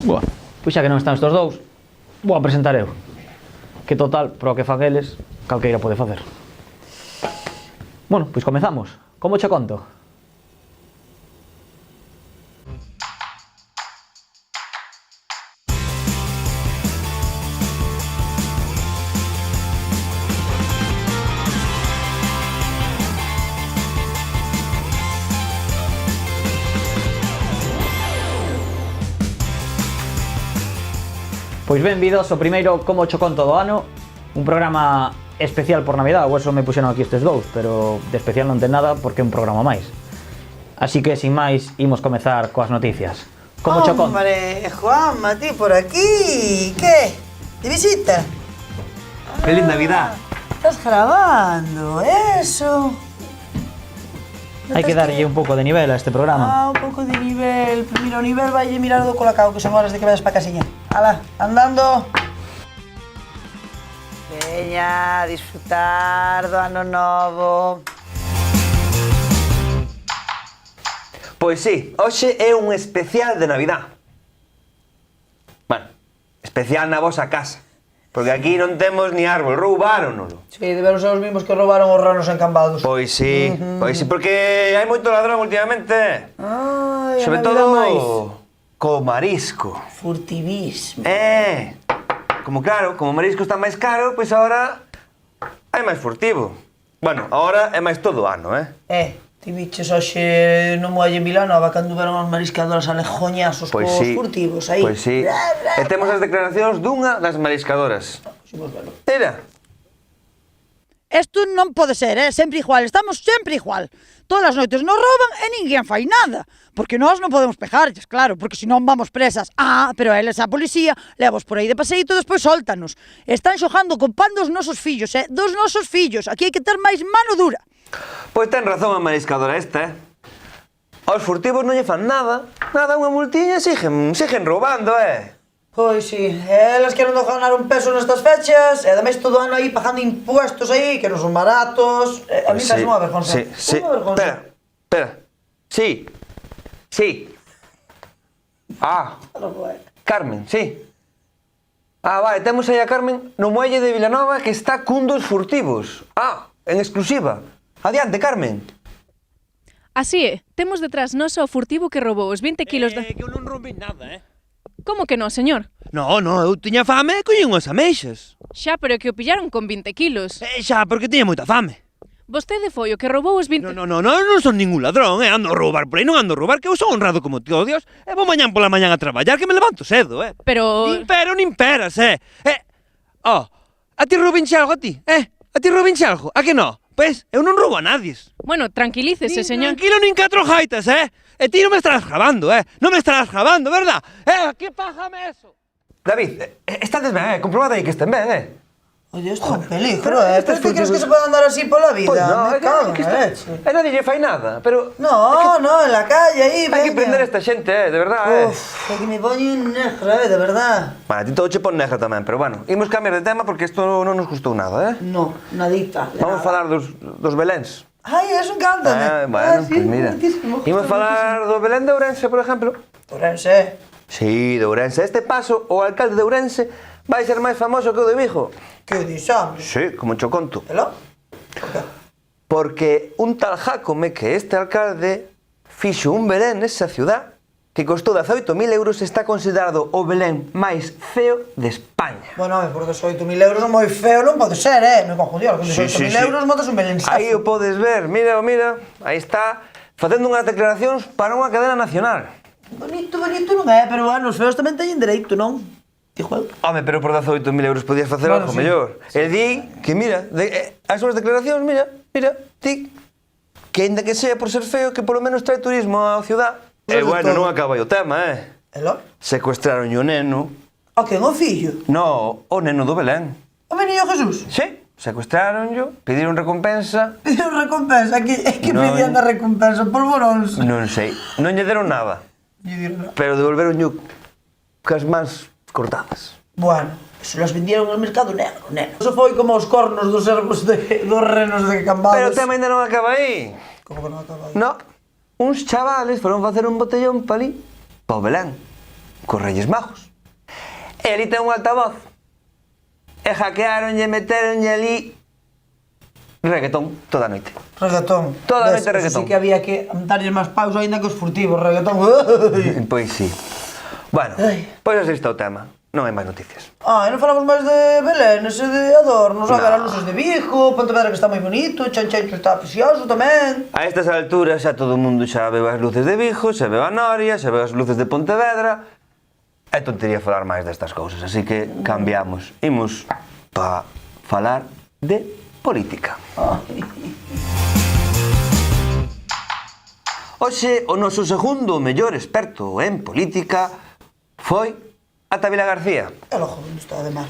Buah, pois xa que non están estos dous, vou a presentar eu. Que total, pro que fan eles, calqueira pode facer. Bueno, pois comezamos. Como che conto? Pois benvidos ao primeiro Como cho conto do ano, un programa especial por Navidad, ou eso me puxeron aquí estes dous, pero de especial non ten nada porque é un programa máis. Así que, sin máis, imos comezar coas noticias. Como cho conto? Hombre, Juanma, ti por aquí, ¿qué? ¿De visita? ¡Feliz Navidad! Estás grabando, eso. Hai que darlle un pouco de nivel a este programa. Un pouco de nivel. Mira, o nivel vai mirar do Colacao, que son horas de que vayas pa casiña. Ala, andando. Veña, disfrutar do ano novo. Pois sí, hoxe é un especial de Navidad. Bueno, especial na vosa casa. Porque aquí non temos ni árbol, roubáronolo. Sí, deberon ser os mismos que roubaron os ranos encambados. Pois sí, porque hai moito ladrón últimamente. Ai, sobre todo co marisco. Furtivismo. Como claro, como o marisco está máis caro, pois agora hai máis furtivo. Bueno, agora é máis todo o ano, Ti biches hoxe no muelle en Vilanova cando veron os mariscadores alejoñazos Pois cos sí, furtivos aí. pois sí. E temos as declaracións dunha das mariscadoras. Era. Isto non pode ser, sempre igual, estamos sempre igual. Todas as noites nos rouban e ninguén fai nada. Porque nós non podemos pejarlles, claro, porque senón vamos presas. Pero a eles a policía, levos por aí de paseito e despois soltanos. Están xogando con pan dos nosos fillos, dos nosos fillos. Aquí hai que ter máis mano dura. Pois ten razón a mariscadora esta, Aos furtivos non lle fan nada, unha multiña, siguen roubando, Pois sí, elas queren ganar un peso nestas fechas, e ademais todo o ano aí pagando impuestos aí, que non son baratos. A mí faz unha vergonza. Sí. Espera. Sí. Carmen, sí. Vale, temos aí a Carmen no muelle de Vilanova que está cun dos furtivos. En exclusiva. Adiante, Carmen. Así é, temos detrás noso o furtivo que roubou os 20 kilos Que eu non roubei nada, Como que non, señor? Non, eu tiña fame e collín unhas ameixas. Xa, pero é que o pillaron con 20 kilos. Xa, porque tiña moita fame. Vostede foi o que roubou os 20... Non son ningún ladrón, Ando a roubar por aí, non ando a roubar, que eu son honrado como ti, oh Dios. E vou mañán pola mañán a traballar, que me levanto cedo, Pero... Nin peras, A ti roubenche algo, a ti, A ti roubenche algo, a que non? Pois, eu non roubo a nadie. Bueno, tranquilícese, señor. Tranquilo, nin catro jaitas, E ti non me estarás grabando, Non me estarás grabando, verdad? Que pájame eso? David, estades ben, comprobade aí que estén ben, Oye, isto é un peligro, Pero ti crees que se pode andar así pola vida? Pois non, Me cago en la leche. E nadie lle fai nada, pero... No, en la calle aí, hai que prender esta xente, de verdade, Uf, é que me poñen negra, de verdad. Bueno, a ti todo che pon negra tamén, pero bueno, imos cambiar de tema porque isto non nos gustou nada, No, nadita. Vamos falar dos Beléns. Ai, eso encántame. Bueno, pois mira. Imos falar do Belén de Ourense, por exemplo. Ourense. Sí, de Ourense. Este paso, o alcalde de Ourense vai ser máis famoso que o de Vigo. Que dixamos? Sí, como cho conto. Elo? Porque un tal Jácome que este alcalde fixo un Belén nesa ciudad que costou 18.000 euros e está considerado o Belén máis feo de España. Bueno, por 18.000 euros moi feo non pode ser, Me confundió, con 18.000 euros montas un belensazo. Aí o podes ver, mira, aí está, facendo unhas declaracións para unha cadena nacional. Bonito non é, pero bueno, os feos tamén teñen dereito, non? Igual. Home, pero por 18.000 euros podías facer algo mellor. E di que, mira, as súas declaracións, mira, di que ainda que sea por ser feo, que polo menos trae turismo á ciudad. E bueno, non acaba o tema, Elo? Secuestraron o neno. O que, o fillo? No, o neno do Belén. O meniño Jesús? Sí, secuestraronllo, pediron recompensa. Pediron recompensa, é que pedían da recompensa, polvoróns. Non sei, non lle deron nada. Pero devolveron cas mans cortadas. Bueno, se los vendieron al mercado negro, Eso foi como os cornos dos servos dos renos de cambados. Pero o tema ainda non acaba aí. Como que non acaba aí? No, uns chavales foron facer un botellón pa ali, pa o Belén. cos Reyes Magos. E ali ten un altavoz. E hackearonlle, meteronlle ali reggaetón toda a noite. Reggaetón. Toda a noite Ves, reggaetón. Sí que había que darlle máis pausa aínda que os furtivos, reggaetón. Pois sí. Bueno, Ai. pois así está o tema. Non hai máis noticias. Ah, e non falamos máis de Belén, ese de adornos, a No. ver as luces de Vigo, Pontevedra que está moi bonito, Chanchecho está precioso tamén. A estas alturas xa todo o mundo xa veu as luces de Vigo, xa veu a Noria, xa veu as luces de Pontevedra. É tontería falar máis destas cousas, así que cambiamos. Imos pa falar de política. Hoxe o noso segundo mellor experto en política foi ata Vila García. E logo, onde está de mar?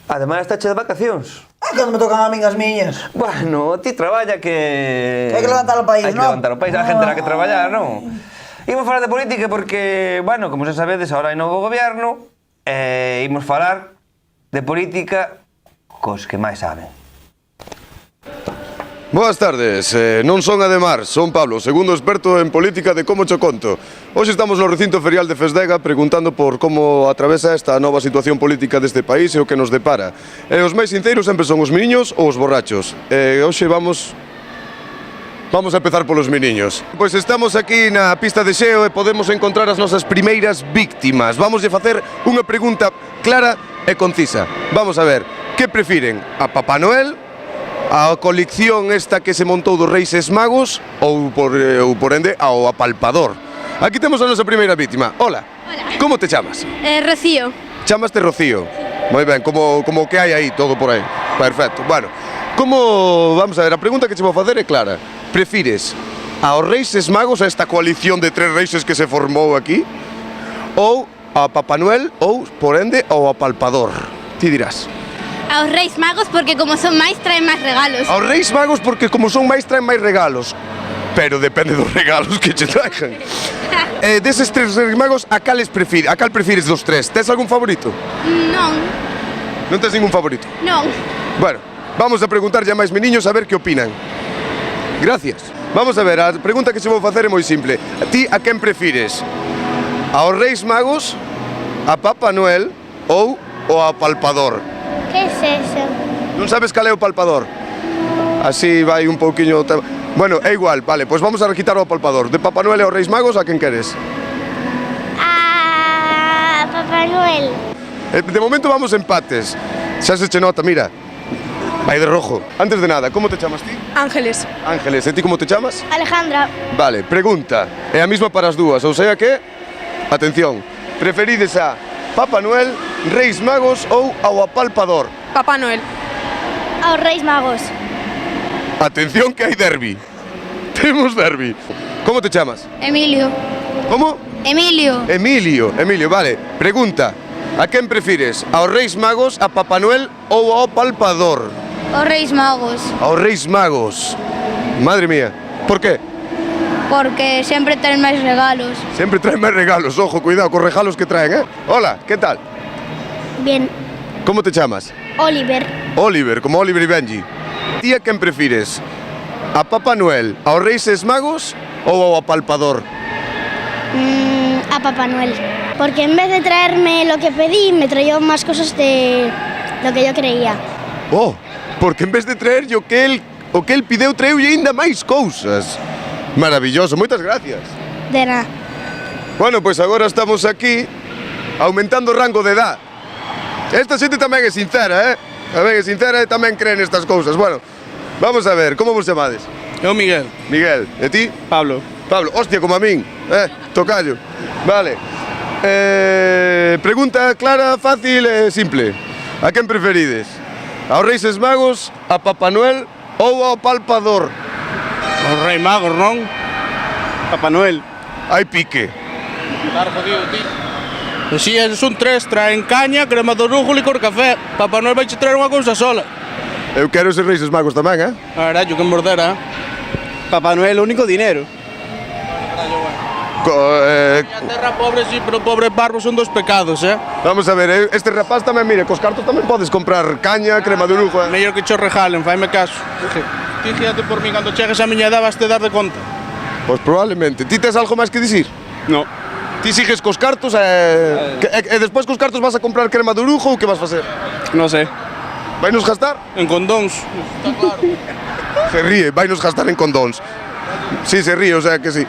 Ademais está che de vacacións. Cando me tocan a min as miñas. Bueno, ti traballa que... Hai que levantar o país, Hai que non? levantar o país, a gente terá que traballar, non? Imos falar de política porque, bueno, como xa sabedes, agora hai novo goberno e imos falar de política cos que máis saben. Boas tardes, non son Ademar, son Pablo, segundo experto en política de Como Cho Conto. Hoxe estamos no recinto ferial de Fesdega preguntando por como atravesa esta nova situación política deste país e o que nos depara. E os máis sinceros sempre son os meniños ou os borrachos. E hoxe vamos a empezar polos meniños. Pois estamos aquí na pista de xeo e podemos encontrar as nosas primeiras víctimas. Vamos a facer unha pregunta clara e concisa. Vamos a ver, que prefiren? A Papá Noel, a colección esta que se montou dos Reis Magos ou por ende ao apalpador? Aquí temos a nosa primeira víctima. Hola. Hola. Como te chamas? Rocío. Chamaste Rocío. Moi ben, como que hai aí todo por aí. Perfecto. Bueno, como vamos a ver, a pregunta que che vou facer é clara. Prefires aos Reis Magos, a esta coalición de 3 reises que se formou aquí, ou a Papá Noel ou por ende ao apalpador? Ti dirás. Aos Reis Magos porque como son máis traen máis regalos. Aos Reis Magos porque como son máis traen máis regalos. Pero depende dos regalos que che traigan. Deses 3 Reis Magos, a cal prefires dos 3? Tes algún favorito? Non, Non tes ningún favorito? non. Bueno, vamos a preguntarlle a máis meniños a ver que opinan. Gracias. Vamos a ver, a pregunta que se vou facer é moi simple. Ti a quen prefires? Aos Reis Magos, a Papá Noel ou o apalpador? Que es eso? Non sabes cal é o palpador? Así vai un pouquiño... Bueno, é igual, vale, pois vamos a quitar o palpador. De Papá Noel e os Reis Magos, a quen queres? A Papá Noel. De momento vamos empates. Xa se che nota, mira. Vai de rojo. Antes de nada, como te chamas ti? Ángeles. Ángeles, e ti como te chamas? Alejandra. Vale, pregunta. É a mesma para as dúas, ou sea que... Atención, preferides a Papá Noel, Reis Magos ou ao apalpador? Papá Noel. Aos Reis Magos. Atención que hai derbi. Temos derbi. Como te chamas? Emilio. Como? Emilio. Emilio, vale. Pregunta. A quen prefires? Aos Reis Magos, a Papá Noel ou ao apalpador? Aos Reis Magos. Aos Reis Magos. Madre mía. Por qué? Porque sempre traen máis regalos. Sempre traen máis regalos. Ojo, cuidado cos regalos que traen, Hola, que tal? Bien. Como te chamas? Oliver. Oliver, como Oliver y Benji. Ti a quen prefires? A Papá Noel, aos Reis Magos ou ao apalpador? A Papá Noel. Porque en vez de traerme lo que pedí, me traía más cosas de lo que yo creía. Oh, porque en vez de traer o que el pideu traeulle ainda máis cousas. Maravilloso, moitas gracias. De nada. Bueno, pois agora estamos aquí aumentando o rango de edad. Esta xente tamén é sincera, Tamén é sincera e tamén cree nestas cousas. Bueno, vamos a ver, como vos chamades? Eu Miguel. Miguel, e ti? Pablo. Pablo, hostia, como a min, tocayo. Vale. Pregunta clara, fácil e simple. A quen preferides? Aos Reis Magos, a Papá Noel ou ao apalpador? Os Reis Magos, non? Papá Noel. Hai pique. Claro, jodido, ti. E si, eses son 3, traen caña, crema do rújulo e cor café. Papá Noel vai che traer unha cousa sola. Eu quero ser Reis Magos tamén, Carallo, que mordera, Papá Noel, o único dinero. A terra pobre, sí, pero pobre barro son 2 pecados, Vamos a ver, este rapaz tamén, mire, cos cartos tamén podes comprar caña, crema de lujo, Mellor que cho regalen, faime caso. Ti fíjate por mí, cando chegues a miña edad vas te dar de conta. Pois probablemente. Ti tes algo máis que dicir? No. Ti sigues cos cartos e despois cos cartos vas a comprar crema de orujo ou que vas facer? Non sei. Vai nos gastar? En condóns. Está claro. Se ríe, vai nos gastar en condóns. Sí, se ríe, o sea que sí.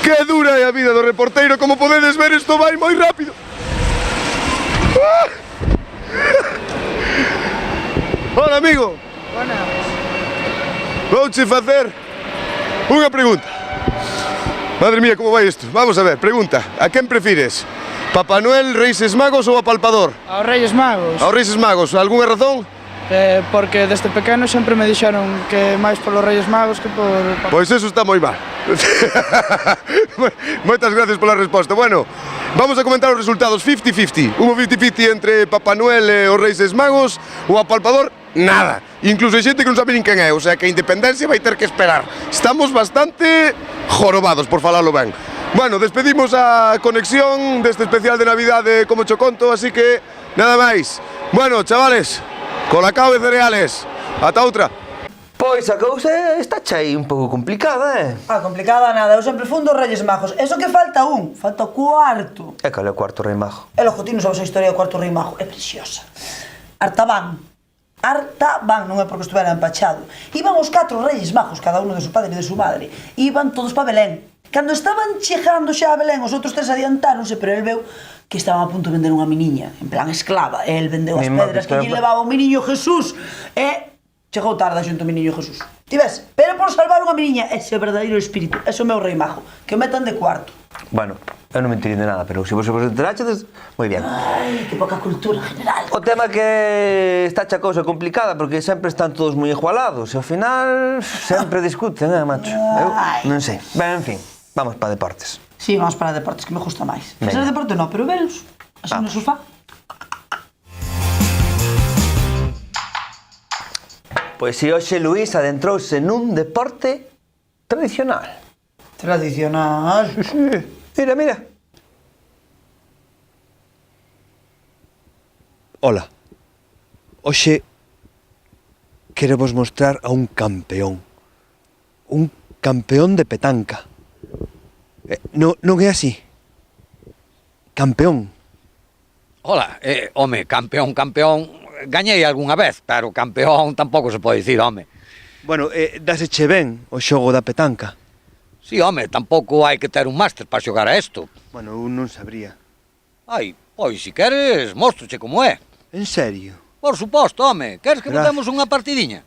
Que dura é a vida do reporteiro, como podedes ver, isto vai moi rápido. Hola, amigo. Buenas. Vouche facer unha pregunta. Madre mía, como vai isto? Vamos a ver, pregunta. A quen prefires? Papá Noel, Reis Magos ou Apalpador? Aos Reyes Magos. Aos Reis Magos, algunha razón? Porque desde pequeno sempre me dixeron que máis polos Reyes Magos que por... Pois eso está moi mal. Moitas gracias pola resposta. Bueno, vamos a comentar os resultados 50-50. Hubo 50-50 entre Papá Noel e os Reis Magos. O Apalpador, nada. Incluso hai xente que non sabe nin quen é, o sea que a independencia vai ter que esperar. Estamos bastante jorobados, por falalo ben. Bueno, despedimos a conexión deste especial de Navidade Como Cho Conto, así que nada máis. Bueno, chavales, colacao e cereales. Ata outra. Pois a cousa está chai un pouco complicada, Complicada nada, eu sempre fundo os Reyes Majos. Eso que falta falta o cuarto. E cal é o cuarto rei mago? E logo, ti non sabes a historia do cuarto Rei Mago, é preciosa. Artaban, non é porque estuvera empachado. Iban os 4 Reyes Majos, cada uno de su padre e de su madre. Iban todos para Belén. Cando estaban chegando xa a Belén, os outros 3 adiantáronse, pero el veu que estaban a punto de vender unha miniña, en plan esclava. El vendeu as pedras que lle levaba o miniño Jesús e chegou tarde xunto o miniño Jesús. Ti ves? Pero por salvar unha miniña, ese é o verdadeiro espírito, ese é o meu Rei Mago, que o metan de cuarto. Bueno, eu non me enterei de nada, pero se vos enteraxedes, moi bien. Ai, que poca cultura general. O tema que está xa cousa complicada, porque sempre están todos moi igualados, e ao final sempre discuten, macho? Eu non sei. Ben, en fin, vamos para deportes. Sí, vamos para deportes, que me gusta máis. Facer deporte non, pero velos, así no sofá. Pois si hoxe Luís adentrouse nun deporte tradicional. Tradicional? Sí. Mira, mira. Ola. Hoxe quero vos mostrar a un campeón. Un campeón de petanca. Non é así. Campeón. Ola, home, campeón, gañei algunha vez, pero campeón tampouco se pode dicir, home. Bueno, dáseche ben o xogo da petanca. Sí, home, tampouco hai que ter un máster para xogar a isto. Bueno, eu non sabría. Ai, pois, se queres, mostroche como é. En serio? Por suposto, home. Queres que botemos unha partidiña?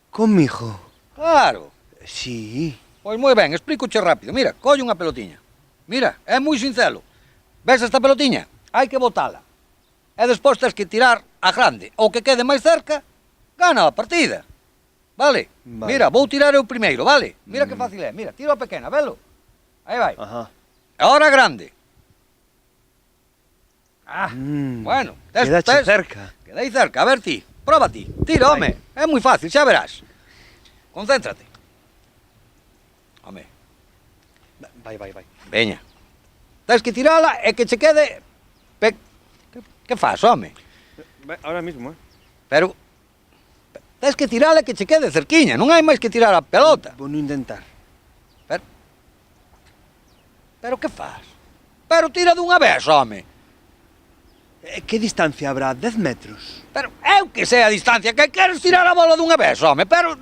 Comigo? Claro. Sí. Pois moi ben, explícoche rápido. Mira, colle unha pelotiña. Mira, é moi sincero. Ves esta pelotiña? Hai que botala. E despois tens que tirar a grande. O que quede máis cerca, gana a partida. Vale? Mira, vou tirar eu primeiro, vale? Mira que fácil é. Mira, tiro a pequena, velo? Aí vai. Ahora a grande. Bueno, quedache cerca. Quedei cerca, a ver ti. Proba ti. Tira, home. É moi fácil, xa verás. Concéntrate. Home. Vai. Veña. Tens que tirala e que che quede... Que faz, home? Ahora mismo, Pero... Tens que tirala e que che quede cerquiña. Non hai máis que tirar a pelota. Vou non intentar. Pero que faz? Pero tira dunha vez, home. Que distancia habrá? 10 metros? Pero eu que sei a distancia, que queres tirar a bola dunha vez, home, pero...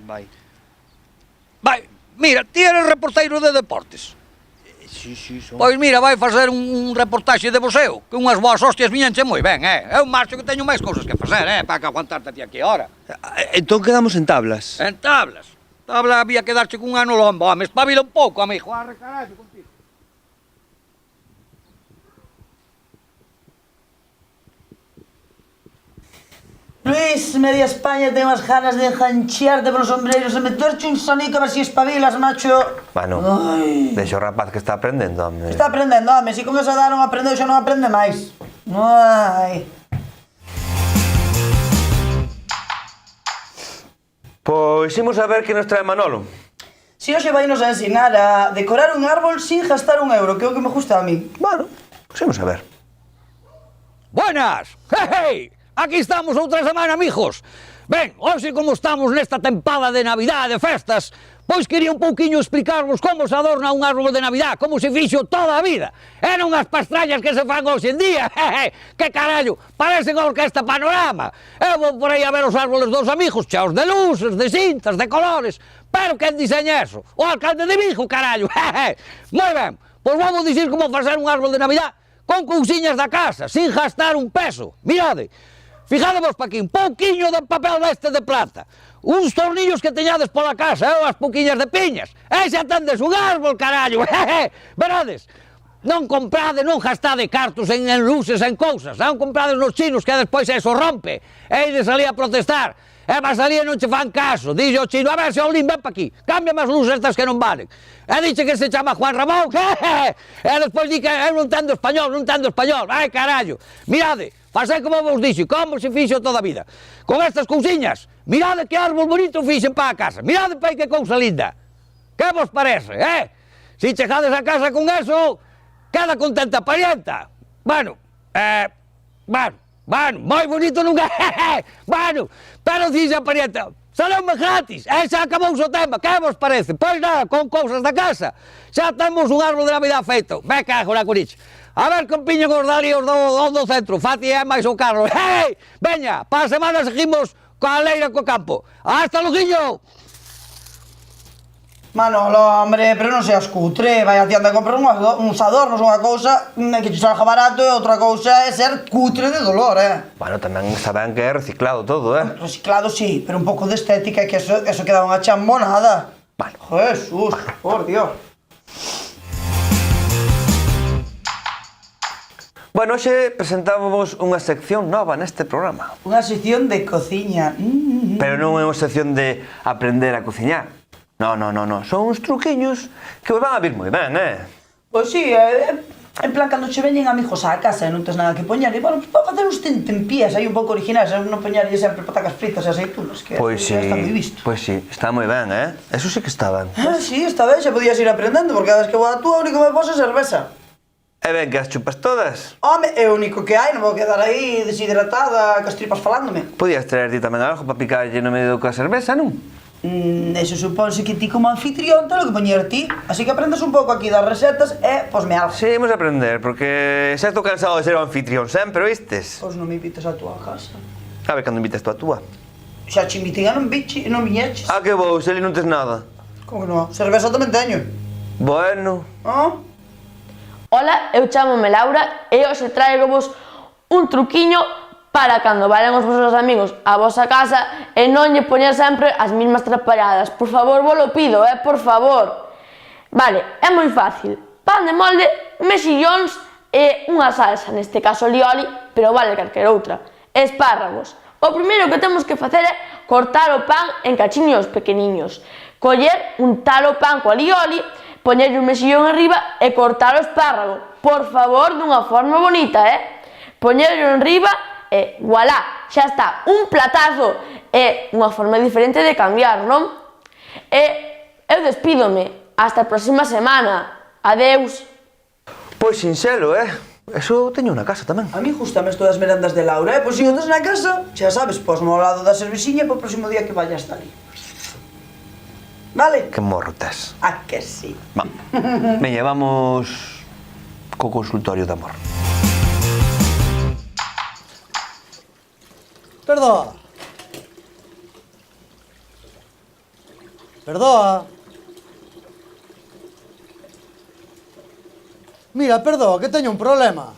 Vai. Vai, mira, ti eres reporteiro de deportes. Sí, son. Pois mira, vai facer un reportaxe de boxeo, que unhas boas hostias viñanche moi ben, É un macho que teño máis cousas que facer, para que aguantarte ti aquí ahora. Entón quedamos en tablas. En tablas. Tabla había que darche cun ano lombo, home, espabila un pouco, amigo. Arre, carallo, contigo. Luis, media España ten unhas ganas de enganchearte polos sombreiros e meterche un sonico a ver si espabilas, macho. Bueno, deixa o rapaz que está aprendendo, home. Está aprendendo, home, si con esa edad non aprendeu, xa non aprende máis. Ai. Pois imos a ver que nos trae Manolo. Si hoxe vai nos a ensinar a decorar un árbol sin gastar un euro, que é o que me gusta a mí. Bueno, pois imos a ver. Buenas! Hey! Aquí estamos outra semana, amigos. Ben, hoxe como estamos nesta tempada de Navidade, de festas, Pois quería un pouquiño explicarvos como se adorna un árbol de Navidad, como se fixo toda a vida. E non as pastrañas que se fan hoxe en día. Que carallo, parecen a orquesta Panorama. Eu vou por aí a ver os árboles dos amigos, cheos de luces, de cintas, de colores. Pero quen diseña eso? O alcalde de Vigo, carallo. Moi ben, pois vamos dicir como facer un árbol de Navidad con cousiñas da casa, sin gastar un peso. Mirade, fijadevos pa aquí, un pouquiño de papel deste de plata, uns tornillos que teñades pola casa, as pouquiñas de piñas, e xa tendes un árbol, carallo. Verades, non comprade, non gastade cartos en luces, en cousas, non comprade nos chinos que despois eso rompe, e ides ali a protestar. E vas ali e non che fan caso, dixe o chino, a ver, Xaolín, ven pa aquí, cámbiame as luces estas que non valen. E dixe que se chama Juan Ramón, e despois di que eu non entendo español, ai carallo. Mirade, facei como vos dixo, como se fixo toda a vida. Con estas cousiñas, mirade que árbol bonito fixen para a casa, mirade pa aí que cousa linda. Que vos parece, Si chegades a casa con eso, queda contenta a parienta. Bueno, moi bonito nunca, pero dixe a parienta, saleume gratis, e xa acabou o tema, que vos parece? Pois nada, con cousas da casa, xa temos un árbol de Navidad feito, me cago na curiche. A ver que piñen os dalíos do centro, Fati é máis o carro, veña, para a semana seguimos coa leira co campo, hasta luguiño! Manolo, hombre, pero non seas cutre, vai a tienda a comprar uns adornos, unha cousa que te salga barato e outra cousa é ser cutre de dolor, Bueno, tamén está ben que é reciclado todo, Reciclado, sí, pero un pouco de estética, que eso queda unha chambonada. Bueno. Jesús, por Dios. Bueno, hoxe presentábamos unha sección nova neste programa. Unha sección de cociña. Pero non é unha sección de aprender a cociñar. No, son uns truquiños que vos van a vir moi ben, Pois sí, en plan, cando che veñen amigos á casa e non tes nada que poñer, e bueno, para facer uns tentempiés aí un pouco originais, non poñerlle sempre patacas fritas e aceitunas, que pois sí, está moi visto. Pois sí, está moi ben, Eso sí que está ben. Sí, está ben, xa podías ir aprendendo, porque cada vez que vou a túa, o único que me pos é cerveza. E ben que as chupas todas. Home, é o único que hai, non vou quedar aí deshidratada, cas tripas falándome. Podías traer ti tamén algo para picarlle no medio coa cerveza, non? Eso supónse que ti como anfitrión telo que poñer ti, así que aprendes un pouco aquí das recetas e posme algo. Sí, imos a aprender, porque xa estou cansado de ser o anfitrión sempre, oístes? Pois non me invites a túa casa. A ver, cando invites tú a túa? Xa che invitei a non viñeches. Ah, que vou, se ali non tes nada. Como que non? Cerveza tamén teño. Bueno. Ola, eu chámome Laura e hoxe traigovos un truquiño para cando valen os vosos amigos a vosa casa e non lle poñer sempre as mismas trapalladas. Por favor, vos lo pido, por favor. Vale, é moi fácil. Pan de molde, mexillóns e unha salsa, neste caso lioli, pero vale calquer outra. Espárragos. O primeiro que temos que facer é cortar o pan en cachiños pequeniños. Coller, untar o pan coa lioli, poñerlle un mexillón arriba e cortar o espárrago. Por favor, dunha forma bonita, Poñerlo enriba e voilá, xa está, un platazo. É unha forma diferente de cambiar, non? E eu despídome, hasta a próxima semana. Adeus. Pois sinxelo, Eso teño na casa tamén. A mí gustame isto das merendas de Laura, Pois se o tes na casa, xa sabes, posmo ao lado da cervexiña para o próximo día que vayas hasta ali. Vale? Que morro tes. Ah, que sí. Veña, vamos co consultorio de amor. Perdoa. Mira, perdoa, que teño un problema.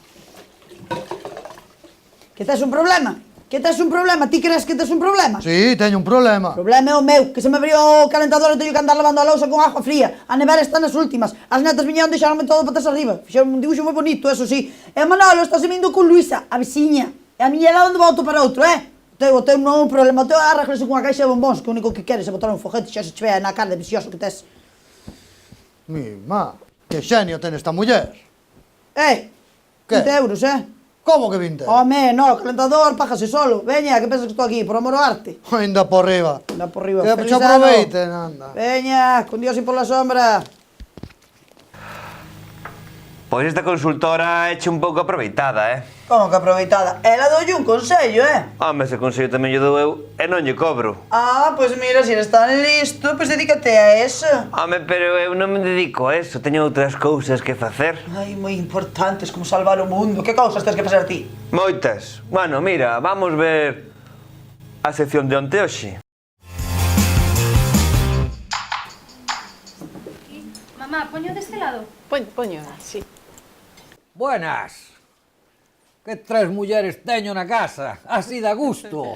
Que tes un problema? Que tes un problema? Ti crees que tes un problema? Sí, teño un problema. O problema é o meu, que se me abriu o calentador e teño que andar lavando a lousa con agua fría. A nevera está nas últimas. As netas viñeron deixaronme todo patas arriba. Fixeron un dibuixo moi bonito, eso sí. E Manolo, estás vindo con Luisa, a veciña. E a miña era onde volto para outro, O teu non é un problema, o teu arreglase con unha caixa de bombóns, que o único que queres é botar un foguete xa se che vea na cara de vicioso que tes. Mima, que xenio ten esta muller. 20 euros, Como que 20? Home, no, o calentador, págase solo. Veña, que pensas que estou aquí, por amor ao arte? Ainda por riba. Ainda por riba. Que xa aproveiten, anda. Veña, con Dios e por la sombra. Pois esta consultora eche un pouco aproveitada, Como que aproveitada? Ela doulle un consello, Home, ese consello tamén lle dou eu e non lle cobro. Ah, pois mira, se eres tan listo, pois dedícate a eso. Home, pero eu non me dedico a eso, teño outras cousas que facer. Ai, moi importantes, como salvar o mundo. Que cousas tens que facer ti? Moitas. Bueno, mira, vamos ver a sección de onte hoxe. Mamá, poño deste lado. Poño, sí. Buenas. Que tres mulleres teño na casa, así da gusto.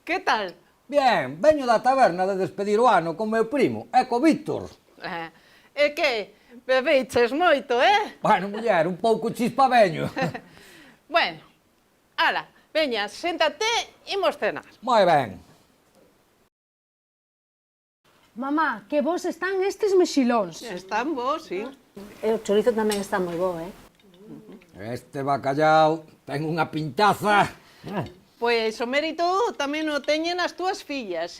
Que tal? Bien, veño da taberna de despedir o ano con meu primo, e co Víctor. E que? Bebeiches moito, Bueno, muller, un pouco chispa veño. Bueno, ala, veña, séntate, imos cenar. Moi ben. Mamá, que vos están estes mexilóns. Están vos, sí. E o chorizo tamén está moi bo, Este bacallao ten unha pintaza. Pois o mérito tamén o teñen as túas fillas,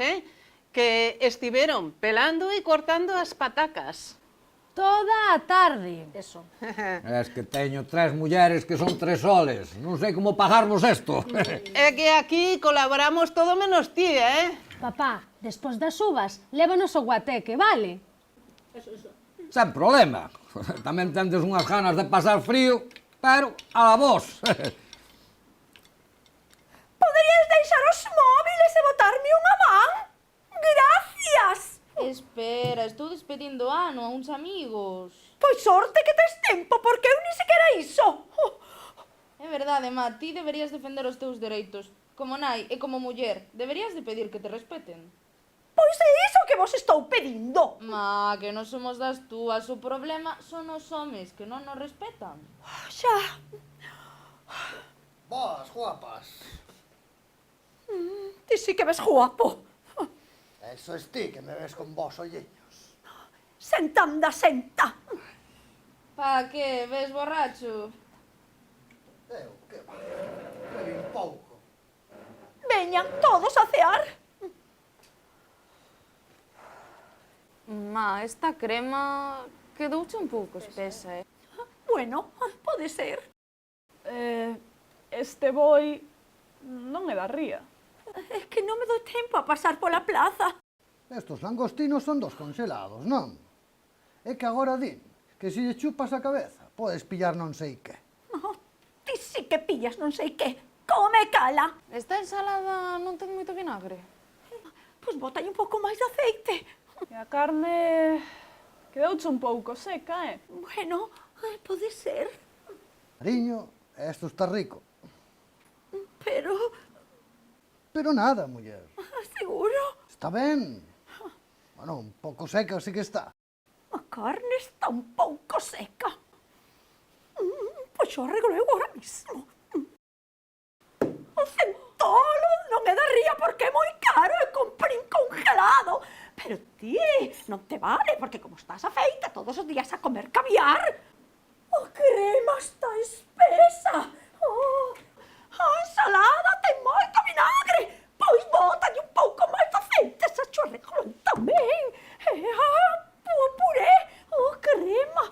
que estiveron pelando e cortando as patacas. Toda a tarde. Eso. Es que teño tres mulleres que son tres soles. Non sei como pagarnos isto. É que aquí colaboramos todo menos ti, Papá, despois das uvas, lévanos o guateque, vale? Sen problema. Tamén tendes unhas ganas de pasar frío, pero a la vos. Poderías deixar os móviles e botarme unha man? Gracias! Espera, estou despedindo o ano a uns amigos. Pois sorte que tes tempo, porque eu ni sequera iso. É verdade, má, ti deberías defender os teus dereitos. Como nai e como muller, deberías de pedir que te respeten. Pois é iso que vos estou pedindo. Ma, que non somos das túas, o problema son os homes que non nos respetan. Xa. Boas, guapas. Ti sí que ves guapo. Eso es ti que me ves con vos, olleños. Senta, anda, senta. Pa, que, ves borracho? Eu, que va, bebín pouco. Veñan todos a cear. Ma, esta crema quedouche un pouco espesa, Bueno, pode ser. Este boi non é da ría. É que non me dou tempo a pasar pola plaza. Estos langostinos son dos congelados, non? É que agora din que se lle chupas a cabeza podes pillar non sei que. Ti sí que pillas non sei que. Come cala. Esta ensalada non ten moito vinagre. Pois botalle un pouco máis de aceite. E a carne quedouche un pouco seca, Bueno, pode ser. Cariño, esto está rico. Pero... Pero nada, muller. Seguro? Está ben. Bueno, un pouco seca sí que está. A carne está un pouco seca. Pois xo arreglo eu agora mismo. O centolo non é da ría porque é moi caro e comprín congelado. Pero ti, non te vale, porque como estás afeita todos os días a comer caviar, a crema está espesa. A ensalada ten moito vinagre. Pois bótalle un pouco máis de aceite, xa xo arreglo tamén. E o puré, crema,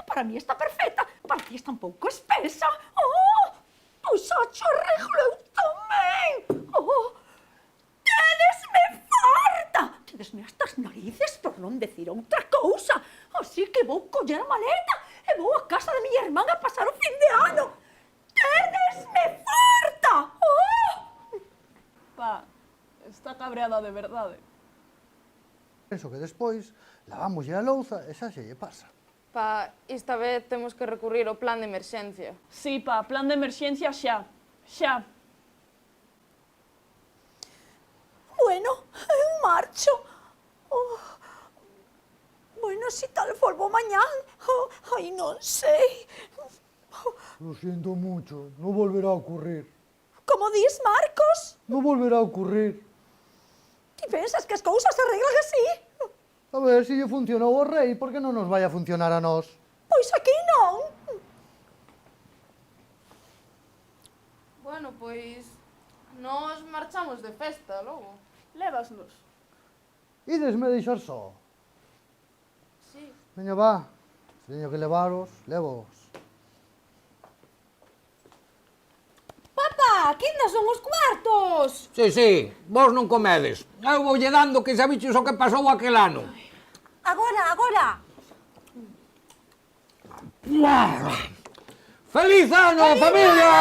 para mí está perfecta, para ti está un pouco espesa. Pois xa xo arreglo eu tamén. Tedesme farta. Tedesme estas narices por non decir outra cousa. Así que vou coller a maleta e vou a casa de miña irmán a pasar o fin de ano. Tedesme farta. Pa, está cabreada de verdade. Penso que despois lavamoslle a louza e xa se lle pasa. Pa, esta vez temos que recurrir ao plan de emerxencia. Sí, pa, plan de emerxencia xa. Xa. Bueno, eu marcho. Bueno, si tal volvo mañán. Ai, non sei. Lo siento mucho, no volverá a ocurrir. Como dis, Marcos? No volverá a ocurrir. Ti pensas que as cousas se arreglan así? A ver, se lle funcionou ao rei, por que non nos vai a funcionar a nós? Pois aquí non. Bueno, pois... Nos marchamos de festa, logo. Lévasnos. Idesme deixar só. Sí, Veña, va. Se teño que levaros, levos. Papá, que ainda son os cuartos? Sí, vos non comedes. Eu voulle dando que sabiches o que pasou aquel ano. Agora. ¡Feliz ano, familia!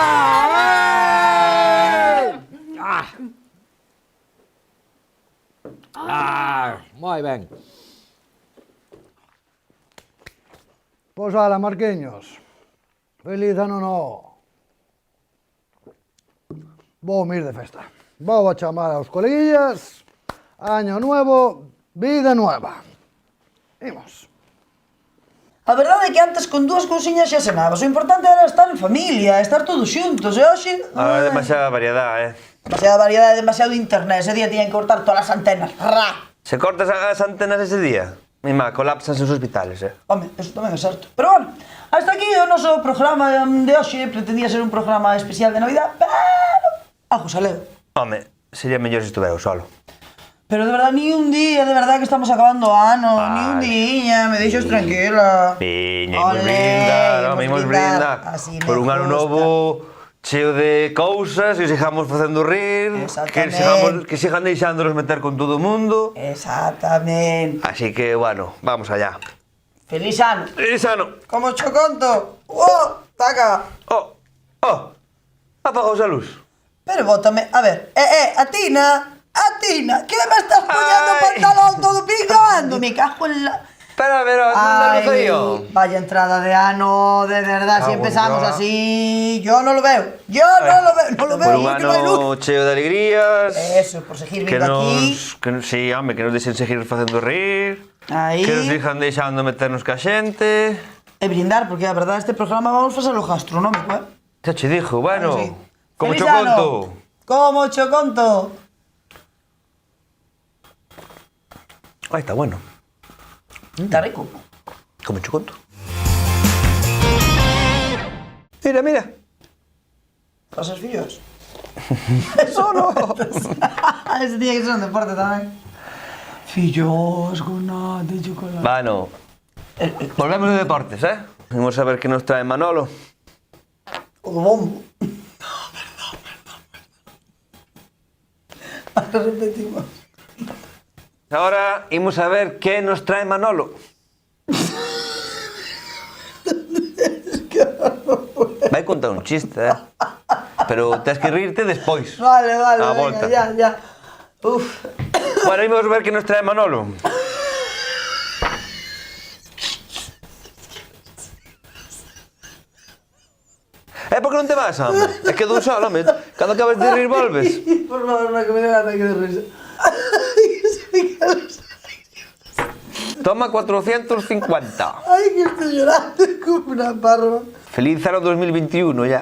Moi ben. Pois ala, Marqueños. Feliz ano novo. Vou ir de festa. Vou a chamar aos coleguillas. Año nuevo, vida nueva. Imos. A verdade é que antes con dúas cousiñas xa cenabas. O importante era estar en familia, estar todos xuntos. E hoxe... Ahora é demasiada variedade, Demasiada variedade, demasiado internet. Ese día tiñan que cortar todas as antenas. Ra! Se cortas as antenas ese día, mi má, colapsanse os hospitales, Home, eso tamén é certo. Pero bueno, hasta aquí o noso programa de hoxe. Pretendía ser un programa especial de Navidad, pero... algo saleu. Home, sería mellor se estuvera eu solo. Pero de verdad, ni un día, de verdad que estamos acabando o ano, ni un día, me deixas tranquila. Viña, imos brindar, home, imos brindar. Por un ano novo cheo de cousas, que sigamos facendo rir, que sigan deixándonos meter con todo o mundo. Exactamente. Así que, bueno, vamos allá. Feliz ano. Feliz ano. Como cho conto. Taca. Apagaos a luz. Pero bótame, a ver, Atina, que me estás poñendo o pantalón todo pingando? Me cago en la... Pero a ver, ¿dónde lo yo? Vaya entrada de ano, de verdad, si empezamos así... Yo no lo veo, no lo veo, por un porque no hay ano luz. cheo de alegrías. Eso, por seguir vindo aquí. Sí, home, que nos deixen seguir facendo rir. Aí. Que nos deixan deixando meternos ca xente. E brindar, porque a verdade este programa vamos facelo gastronómico, Xa che dixo, bueno, sí. como Feliz cho conto. Como cho conto. Ai, está bueno. Está rico. Como cho conto. Mira. Pasas fillos? Eso no. Ese tiene que ser un deporte tamén. Fillos con nada de chocolate. Bueno, volvemos de deportes, Vamos a ver que nos trae Manolo. O do bombo. Ahora repetimos. Ahora imos a ver que nos trae Manolo. Vai contar un chiste, pero tens que rirte despois. Vale, A volta. venga, ya. Uf. Bueno, imos ver que nos trae Manolo. Por que non te vas, home? É que dun solo, home. Cando acabas de rir, volves. Por favor, no, que me dé un ataque de risa. Toma 450. Ay, que estoy llorando como una parva. Feliz ano 2021, ya.